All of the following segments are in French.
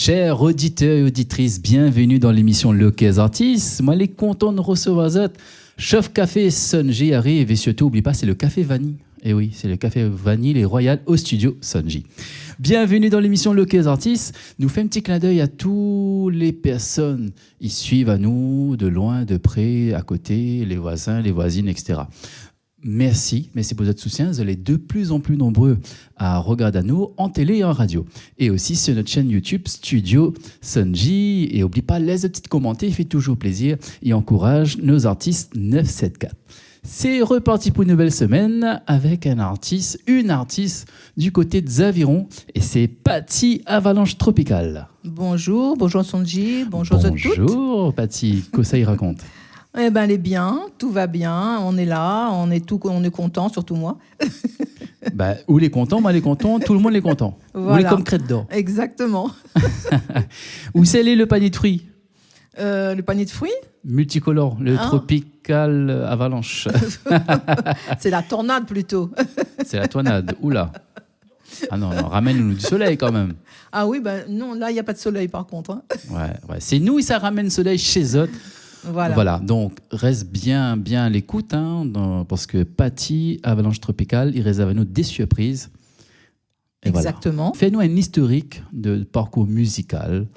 Chers auditeurs et auditrices, bienvenue dans l'émission Le Quai Artistes. Moi, les content de recevoir vous. Chef Café Sonji arrive et surtout, n'oublie pas, c'est le Café Vanille. Et oui, c'est le Café Vanille, les Royal au studio Sonji. Bienvenue dans l'émission Le Quai Artistes. Nous faisons un petit clin d'œil à toutes les personnes qui suivent à nous, de loin, de près, à côté, les voisins, les voisines, etc. Merci pour votre soutien. Vous allez de plus en plus nombreux à regarder à nous en télé et en radio. Et aussi sur notre chaîne YouTube Studio Sonji. Et n'oubliez pas, laissez des petits commentaires, il fait toujours plaisir et encourage nos artistes 974. C'est reparti pour une nouvelle semaine avec une artiste du côté de Zaviron. Et c'est Patty Avalanche Tropicale. Bonjour Sonji, bonjour à toutes. Bonjour Patty, que ça y raconte? Eh ben, elle est bien, tout va bien, on est là, on est content, surtout moi. Où les contents, moi les contents, tout le monde les content. Voilà. Ou les comme crête d'or. Exactement. Où c'est le panier de fruits? Le panier de fruits? Multicolore, le Tropical Avalanche. C'est la tornade plutôt. C'est la tornade, oula. Ah non, ramène-nous du soleil quand même. Ah oui, non, là il n'y a pas de soleil par contre. Hein. Ouais. C'est nous et ça ramène le soleil chez eux. Voilà, donc reste bien à l'écoute, parce que Patty Avalanche Tropicale, il réserve à nous des surprises. Et exactement. Voilà. Fais-nous un historique de parcours musical.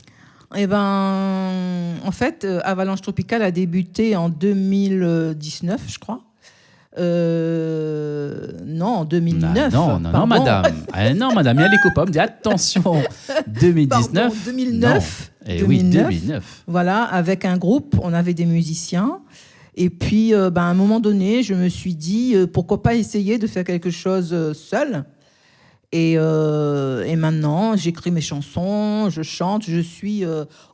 Eh ben, en fait, Avalanche Tropicale a débuté en 2019, je crois. Non, en 2009. Non, madame. Non, madame, il y a les copains me dit attention, 2019. Pardon, 2009. Oui, 2009. Voilà, avec un groupe, on avait des musiciens. Et puis, à un moment donné, je me suis dit, pourquoi pas essayer de faire quelque chose seul. Et maintenant, j'écris mes chansons, je chante, je suis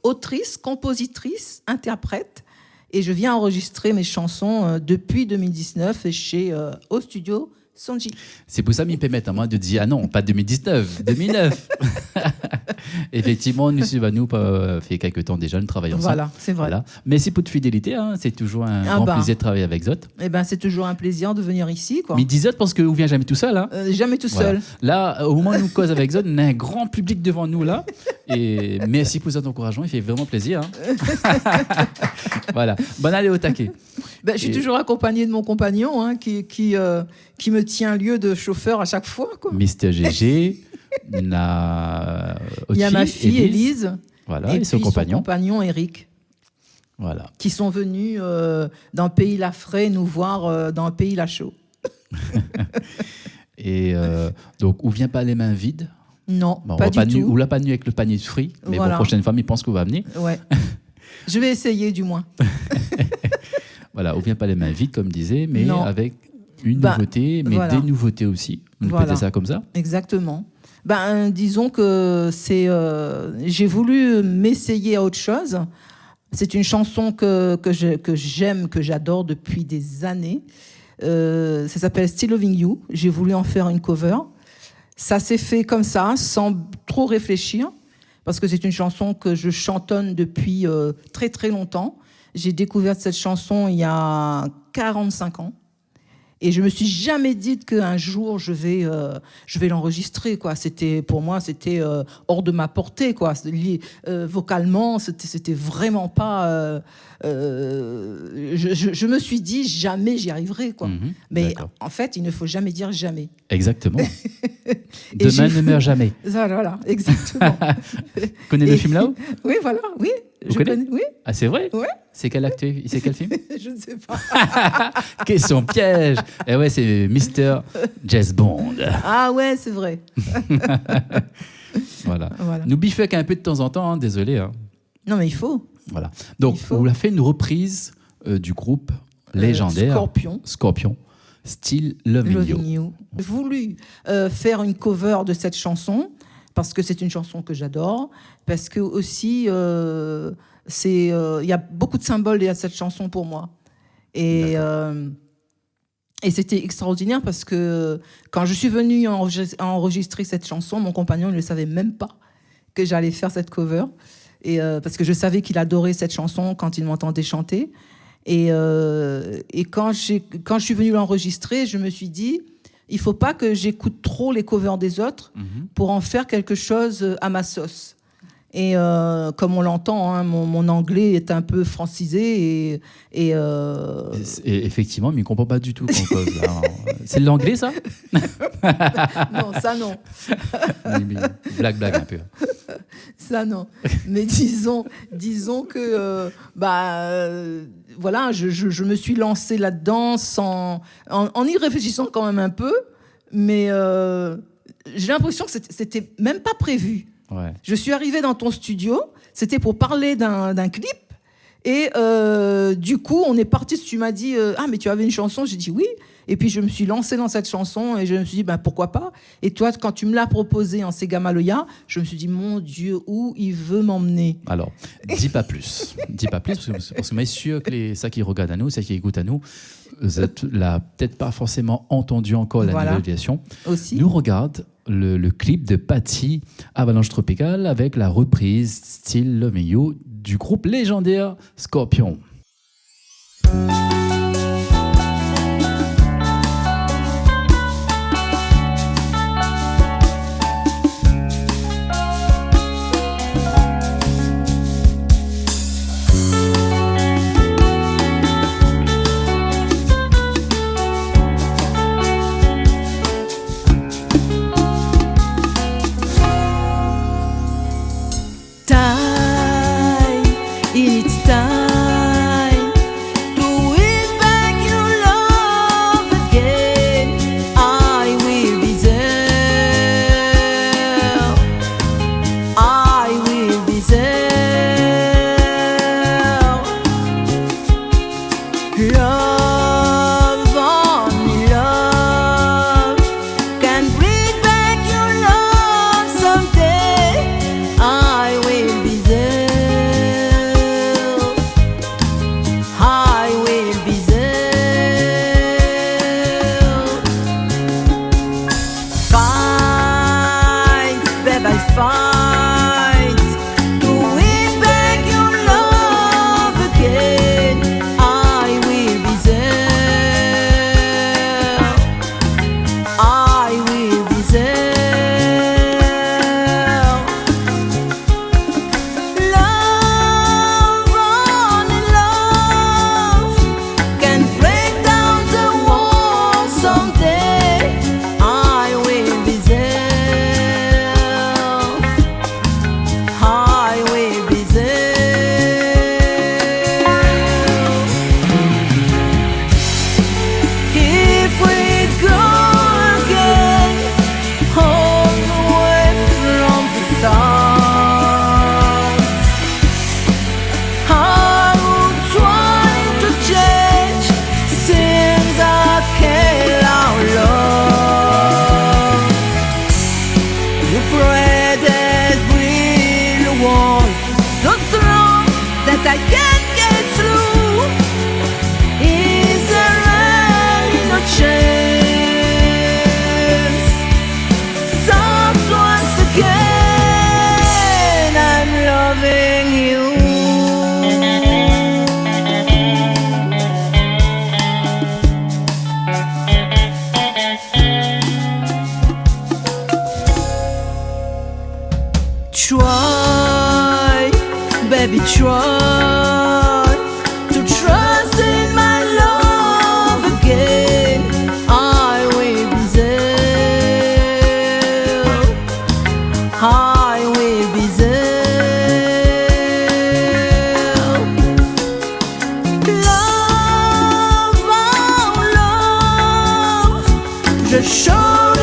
autrice, compositrice, interprète. Et je viens enregistrer mes chansons depuis 2019 chez au studio Sonji. C'est pour ça qu'ils me permettent à moi de dire, ah non, pas 2019, 2009. Effectivement, nous suivons nous, fait quelques temps déjà, nous travaillons ensemble. Voilà, c'est vrai. Voilà. Merci pour votre fidélité, c'est toujours un grand plaisir de travailler avec Zot. Eh ben, c'est toujours un plaisir de venir ici, quoi. Mais dis Zot parce que vous vient jamais tout seul, jamais tout seul. Là, au moment où nous cause avec Zot, on a un grand public devant nous là. Et merci pour cet encouragement, il fait vraiment plaisir. Voilà. Bon, allez au taquet. Je suis toujours accompagnée de mon compagnon qui me tient lieu de chauffeur à chaque fois, quoi. Mister GG. Il y a ma fille Élise, voilà, et son compagnon Eric, voilà, qui sont venus dans le pays Lafray nous voir dans le pays Lachaud. Et donc, où vient pas les mains vides? Non, pas du tout. Ou l'a pas venu avec le panier de fruits, mais la prochaine fois, il pense qu'on va venir. Ouais. Je vais essayer du moins. Voilà, où vient pas les mains vides, comme disait, mais avec une nouveauté, mais des nouveautés aussi. On peut dire ça comme ça. Exactement. Disons que j'ai voulu m'essayer à autre chose. C'est une chanson que j'aime, que j'adore depuis des années. Ça s'appelle Still Loving You. J'ai voulu en faire une cover. Ça s'est fait comme ça, sans trop réfléchir, parce que c'est une chanson que je chantonne depuis très très longtemps. J'ai découvert cette chanson il y a 45 ans. Et je me suis jamais dit qu'un jour je vais l'enregistrer, quoi. Pour moi c'était hors de ma portée, quoi. Vocalement c'était vraiment pas. Je me suis dit jamais j'y arriverai, quoi. Mais en fait il ne faut jamais dire jamais. Exactement. Demain ne meurt jamais. Voilà, exactement. Connais le film là-haut? Oui, voilà, oui. Je connais. Oui. Ah, c'est vrai? Ouais. C'est quel acteur? C'est quel film? Je ne sais pas. Question piège. Eh ouais, c'est Mr. James Bond. Ah ouais, c'est vrai. Voilà. Nous biffons un peu de temps en temps, désolé. Non, mais il faut. Voilà. Donc, on a fait une reprise du groupe légendaire Scorpion. Still Loving You. J'ai voulu faire une cover de cette chanson parce que c'est une chanson que j'adore, parce que aussi il y a beaucoup de symboles derrière cette chanson pour moi. Et c'était extraordinaire parce que quand je suis venue enregistrer cette chanson, mon compagnon ne le savait même pas que j'allais faire cette cover, parce que je savais qu'il adorait cette chanson quand il m'entendait chanter. Et quand je suis venue l'enregistrer, je me suis dit, il ne faut pas que j'écoute trop les covers des autres pour en faire quelque chose à ma sauce. Et comme on l'entend, hein, mon anglais est un peu francisé et Et effectivement, mais il ne comprend pas du tout qu'on cause. Alors, c'est de l'anglais, ça? non, ça non. Blague un peu. Ça non. Mais disons que voilà, je me suis lancée là-dedans en y réfléchissant quand même un peu, mais j'ai l'impression que c'était même pas prévu. Ouais. Je suis arrivée dans ton studio, c'était pour parler d'un clip. Et du coup, on est parti. Tu m'as dit ah mais tu avais une chanson. J'ai dit oui. Et puis je me suis lancée dans cette chanson et je me suis dit pourquoi pas. Et toi, quand tu me l'as proposé en Sega Maloya, je me suis dit mon Dieu, où il veut m'emmener. Alors, dis pas plus. Dis pas plus parce que moi, je suis sûr que ça qui regardent à nous, ça qui écoutent à nous, vous êtes là peut-être pas forcément entendu encore la nouvelle version. Aussi. Nous regarde le clip de Patty, Avalanche Tropicale, avec la reprise Still Loving You du groupe légendaire Scorpion. Try, baby, try to trust in my love again. I will be there. I will be there. Love, oh love, just show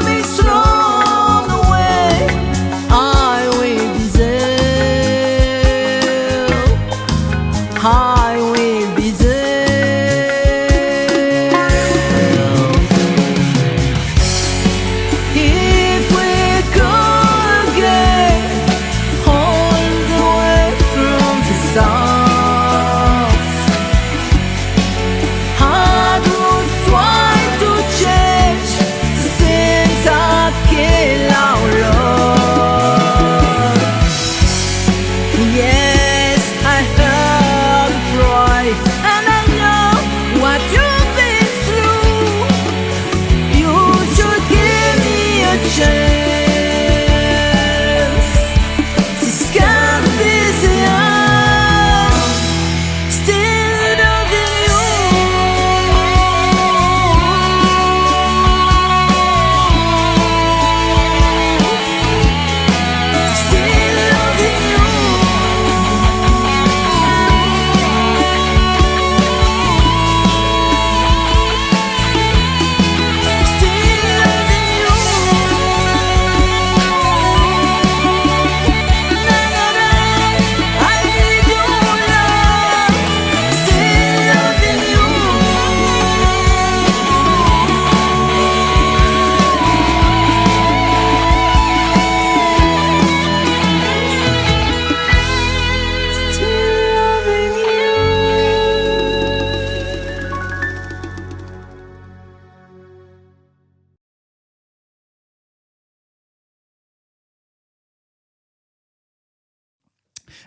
me strong away. I will be there. I will be there. If we go again, all the way from the start, I would try to change the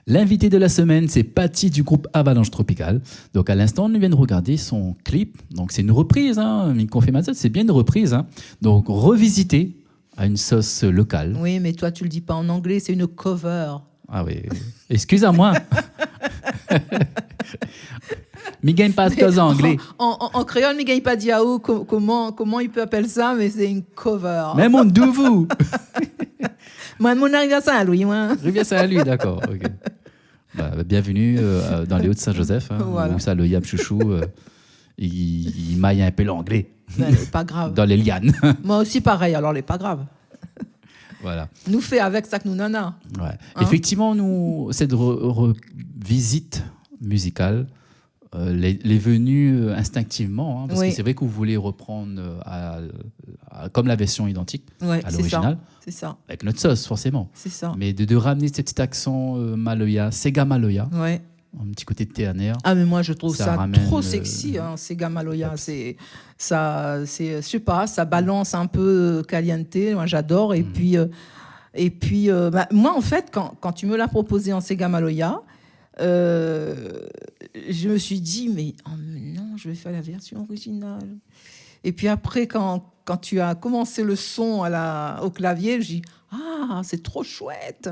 L'invité de la semaine, c'est Patty du groupe Avalanche Tropical. Donc à l'instant, on vient de regarder son clip. Donc c'est une reprise, hein, Miko Femazet, c'est bien une reprise. Hein. Donc revisité à une sauce locale. Oui, mais toi, tu le dis pas en anglais, c'est une cover. Ah oui, excuse-moi. Mi gagne pas de en anglais. En créole, mi gagne pas diaou. Comment il peut appeler ça, mais c'est une cover. Même on d'où Moi, mon arrive à Saint-Louis, moi. Rivière Saint-Louis, d'accord. Okay. Bienvenue dans les Hauts-de-Saint-Joseph, hein, voilà. où ça, le Yab Chouchou, il maille un peu l'anglais. Ben, c'est pas grave. Dans les lianes. Moi aussi, pareil, alors, c'est pas grave. Voilà. Nous fait avec ça que nous nana. Ouais. Hein? Effectivement, nous, cette visite musicale, les venue instinctivement, hein, parce que c'est vrai que vous voulez reprendre comme la version identique à l'original, c'est ça. Avec notre sauce forcément. C'est ça. Mais de ramener ce petit accent Maloya, Sega Maloya, ouais. Un petit côté ternaire. Ah mais moi je trouve ça ramène, trop sexy, hein, Sega Maloya. Je sais pas, ça balance un peu caliente. Moi j'adore. Et puis moi en fait quand tu me l'as proposé en Sega Maloya. Je me suis dit, mais non, je vais faire la version originale. Et puis après, quand tu as commencé le son au clavier, je dis, ah, c'est trop chouette.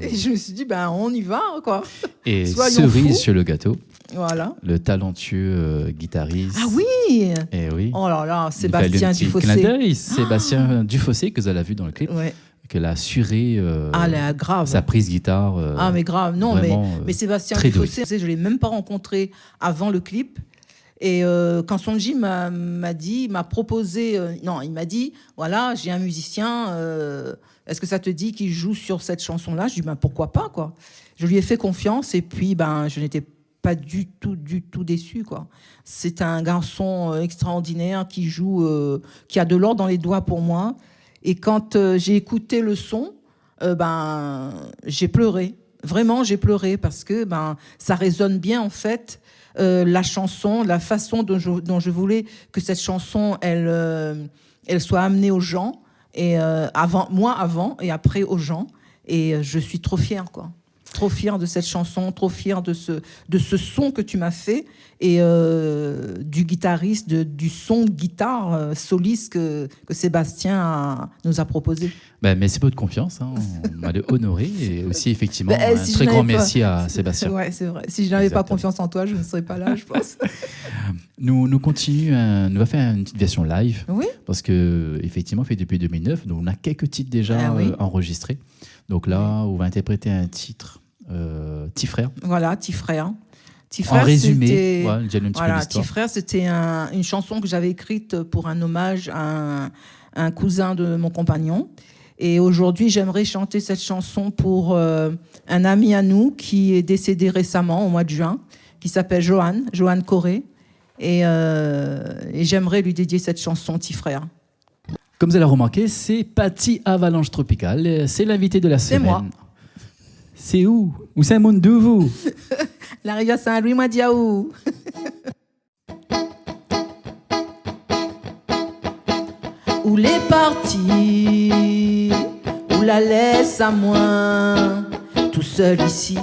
Et je me suis dit, ben, on y va, quoi. Et Soyons cerise fous. sur le gâteau, voilà. Le talentueux guitariste. Ah oui. Et oui. Oh là là, Sébastien Dufossé. Sébastien Dufossé, que vous avez vu dans le clip. Ouais. Qu'elle a assuré grave. sa prise guitare. Mais grave, non, mais Sébastien Dufossé, je ne l'ai même pas rencontré avant le clip. Et quand Sonji m'a proposé, il m'a dit, voilà, j'ai un musicien, est-ce que ça te dit qu'il joue sur cette chanson-là ? Je lui ai dit, pourquoi pas, quoi. Je lui ai fait confiance et puis je n'étais pas du tout déçue, quoi. C'est un garçon extraordinaire qui joue, qui a de l'or dans les doigts pour moi. Et quand j'ai écouté le son, j'ai pleuré. Vraiment, j'ai pleuré parce que ça résonne bien, en fait, la chanson, la façon dont je voulais que cette chanson, elle soit amenée aux gens, et avant et après aux gens. Et je suis trop fière, quoi. Trop fière de cette chanson, trop fière de ce son que tu m'as fait et du guitariste, du son de guitare soliste que Sébastien nous a proposé. Merci pour votre confiance, hein. On m'a honoré et aussi effectivement un très grand merci à Sébastien. Ouais, c'est vrai. Si je n'avais pas confiance en toi, je ne serais pas là, je pense. Nous continuons, nous va faire une petite version live. Oui. Parce que effectivement, fait depuis 2009, donc on a quelques titres déjà enregistrés. Donc là, on va interpréter un titre, Petit Frère. Voilà, Petit Frère. En résumé, Petit Frère, c'était une chanson que j'avais écrite pour un hommage à un cousin de mon compagnon. Et aujourd'hui, j'aimerais chanter cette chanson pour un ami à nous qui est décédé récemment, au mois de juin, qui s'appelle Johan Corré. Et j'aimerais lui dédier cette chanson, Petit Frère. Comme vous allez remarquer, c'est Patty Avalanche Tropical. C'est l'invité de la semaine. C'est moi. C'est où c'est un monde de vous? La rivière Saint-Louis, moi, diaou. Où les partis, où la laisse à moi, tout seul ici.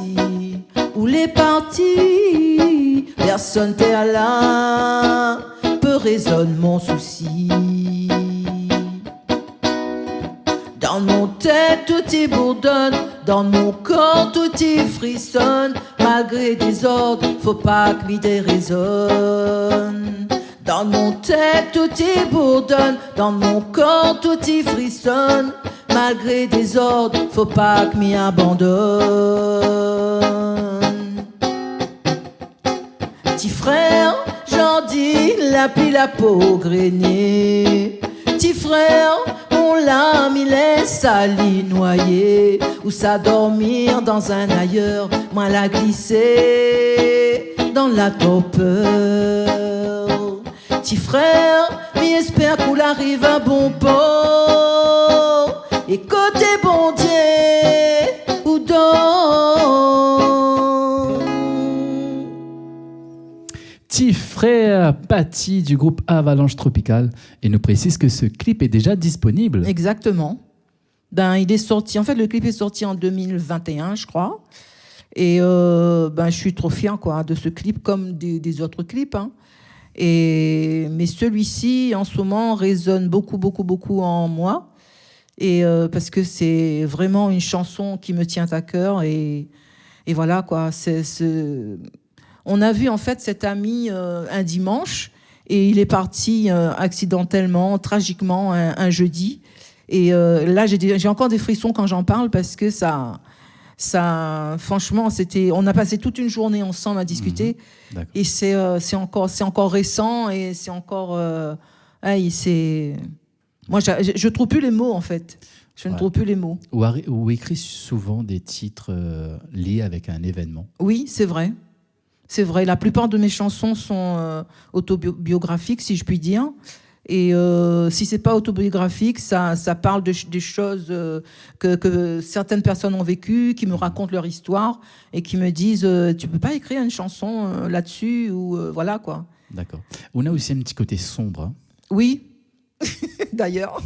Où les partis, personne t'est à là, peu résonne mon souci. Dans mon tête tout y bourdonne, dans mon corps tout y frissonne. Malgré des ordres, faut pas que m'y déraisonne. Dans mon tête tout y bourdonne, dans mon corps tout y frissonne. Malgré des ordres, faut pas que m'y abandonne. Petit frère, j'en dis la pile à peau grainée. Petit frère, mon lame, il laisse sali noyer, ou s'adormir dans un ailleurs, moi la glisser dans la torpeur. Petit frère, m'y espère qu'on arrive à bon port, et côté bon Dieu, ou donc. Petit frère Patty du groupe Avalanche Tropical et nous précise que ce clip est déjà disponible. Exactement. Il est sorti, en fait le clip est sorti en 2021 je crois, Et je suis trop fière quoi, de ce clip, comme des autres clips. Hein. Mais celui-ci, en ce moment, résonne beaucoup, beaucoup, beaucoup en moi. Et parce que c'est vraiment une chanson qui me tient à cœur. Et voilà, quoi. On a vu, en fait, cet ami un dimanche. Et il est parti accidentellement, tragiquement, un jeudi. Et là, j'ai encore des frissons quand j'en parle parce que ça, franchement, on a passé toute une journée ensemble à discuter. Et c'est encore récent et c'est encore. Moi, je trouve plus les mots en fait. Je ne trouve plus les mots. Ou écrit souvent des titres liés avec un événement. Oui, c'est vrai. C'est vrai. La plupart de mes chansons sont autobiographiques, si je puis dire. Et si c'est pas autobiographique, ça parle des choses que certaines personnes ont vécues, qui me racontent leur histoire et qui me disent tu peux pas écrire une chanson là-dessus ou voilà quoi. D'accord. On a aussi un petit côté sombre. Hein. Oui, d'ailleurs.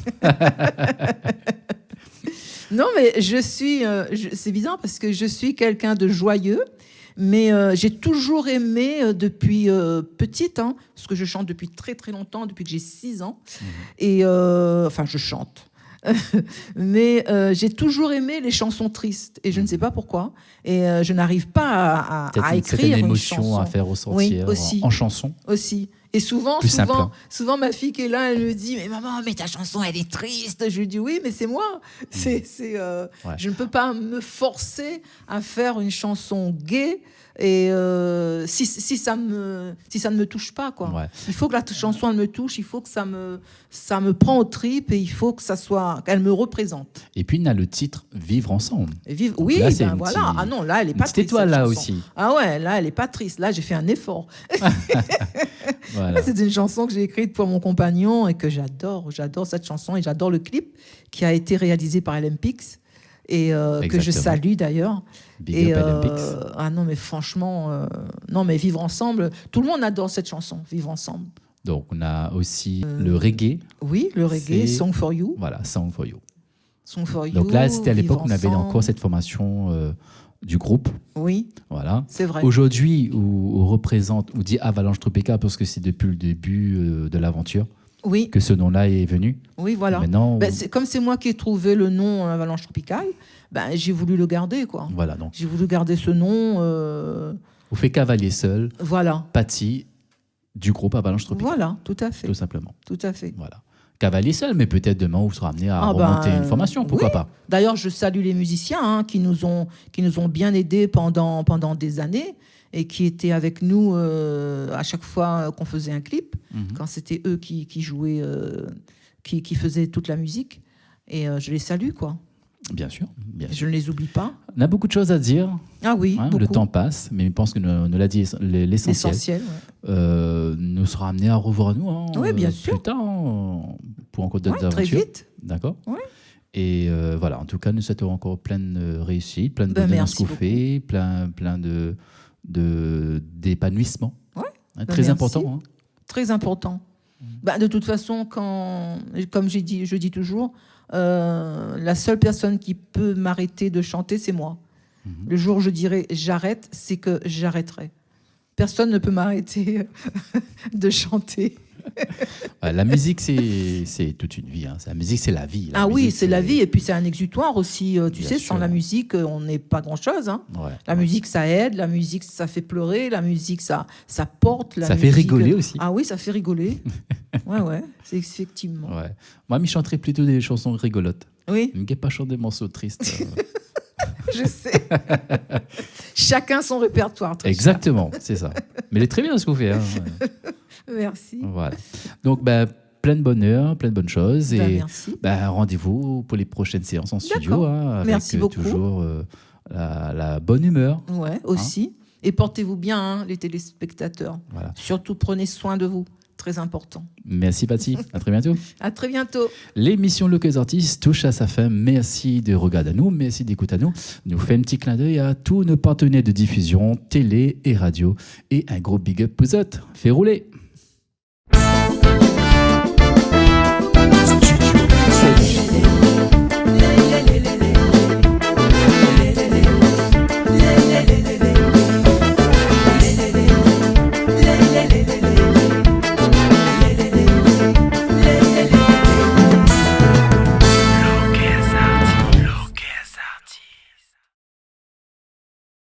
Non, mais c'est bizarre parce que je suis quelqu'un de joyeux. Mais j'ai toujours aimé depuis petite, hein, parce que je chante depuis très très longtemps, depuis que j'ai 6 ans. Et enfin, je chante. Mais j'ai toujours aimé les chansons tristes. Et je ne sais pas pourquoi. Et je n'arrive pas à écrire une émotion à faire ressentir en chanson. Aussi. Et souvent, ma fille qui est là, elle me dit « Mais maman, mais ta chanson, elle est triste !» Je lui dis « Oui, mais c'est moi. Je ne peux pas me forcer à faire une chanson gaie et si ça ne me touche pas. Quoi. Ouais. Il faut que la chanson, elle me touche, il faut que ça me prend aux tripes et il faut que qu'elle me représente. » Et puis, il y a le titre « Vivre ensemble ». Oui, là, voilà. Ah non, là, elle n'est pas triste. C'était toi là aussi. Ah ouais, là, elle n'est pas triste. Là, j'ai fait un effort. Voilà. C'est une chanson que j'ai écrite pour mon compagnon et que j'adore. J'adore cette chanson et j'adore le clip qui a été réalisé par Olympics et que je salue d'ailleurs. Big up Olympics. Ah non, mais franchement, non, mais Vivre ensemble, tout le monde adore cette chanson, Vivre ensemble. Donc, on a aussi le reggae. Oui, le reggae, Song for You. Voilà, Song for You. Song for You. Donc là, c'était à l'époque où on avait encore cette formation du groupe. Oui, voilà. C'est vrai. Aujourd'hui, on dit Avalanche Tropica parce que c'est depuis le début de l'aventure que ce nom-là est venu. Oui, voilà. Maintenant, comme c'est moi qui ai trouvé le nom Avalanche Tropicale, j'ai voulu le garder. Quoi. Voilà, donc. J'ai voulu garder ce nom. On fait cavalier seul. Voilà. Paty du groupe Avalanche Tropica. Voilà, tout à fait. Tout simplement. Tout à fait. Voilà. Cavalier seul, mais peut-être demain, on sera amené à remonter une formation, pourquoi pas. D'ailleurs, je salue les musiciens qui nous ont bien aidés pendant des années et qui étaient avec nous à chaque fois qu'on faisait un clip, quand c'était eux qui jouaient, qui faisaient toute la musique. Et je les salue, quoi. Bien sûr. Je ne les oublie pas. On a beaucoup de choses à dire. Ah oui, beaucoup. Le temps passe, mais je pense que nous l'a dit l'essentiel. L'essentiel, ouais. Nous sera amené à revoir nous. Oui, bien sûr. Plus tard, pour encore d'autres aventures. Très vite. D'accord. Oui. Et voilà, en tout cas, nous souhaitons encore plein de réussite, plein de bonheur dans ce qu'on fait, plein d'épanouissement. Ouais. Très important. Très important. De toute façon, comme je dis toujours, la seule personne qui peut m'arrêter de chanter, c'est moi. Le jour où je dirai j'arrête, c'est que j'arrêterai. Personne ne peut m'arrêter de chanter. La musique, c'est toute une vie. La musique, c'est la vie. C'est la vie. Et puis, c'est un exutoire aussi. Tu sais, sans la musique, on n'est pas grand-chose. La musique, ça aide. La musique, ça fait pleurer. La musique, ça porte. Ça fait rigoler aussi. Ah oui, ça fait rigoler. ouais, c'est effectivement. Ouais. Moi, je chanterais plutôt des chansons rigolotes. Oui. Je ne pas chanter des morceaux tristes. Je sais. Chacun son répertoire. Exactement, c'est ça. Mais il est très bien ce qu'on fait. Merci. Voilà. Donc, plein de bonheur, plein de bonnes choses. Et merci. Rendez-vous pour les prochaines séances en studio. Avec merci beaucoup. Toujours la bonne humeur. Ouais, aussi. Et portez-vous bien, les téléspectateurs. Voilà. Surtout, prenez soin de vous. Très important. Merci Paty, à très bientôt. À très bientôt. L'émission Le Cœur Artistes touche à sa fin. Merci de regarder à nous, merci d'écouter à nous. Nous fait un petit clin d'œil à tous nos partenaires de diffusion, télé et radio. Et un gros big up pour eux. Fait rouler.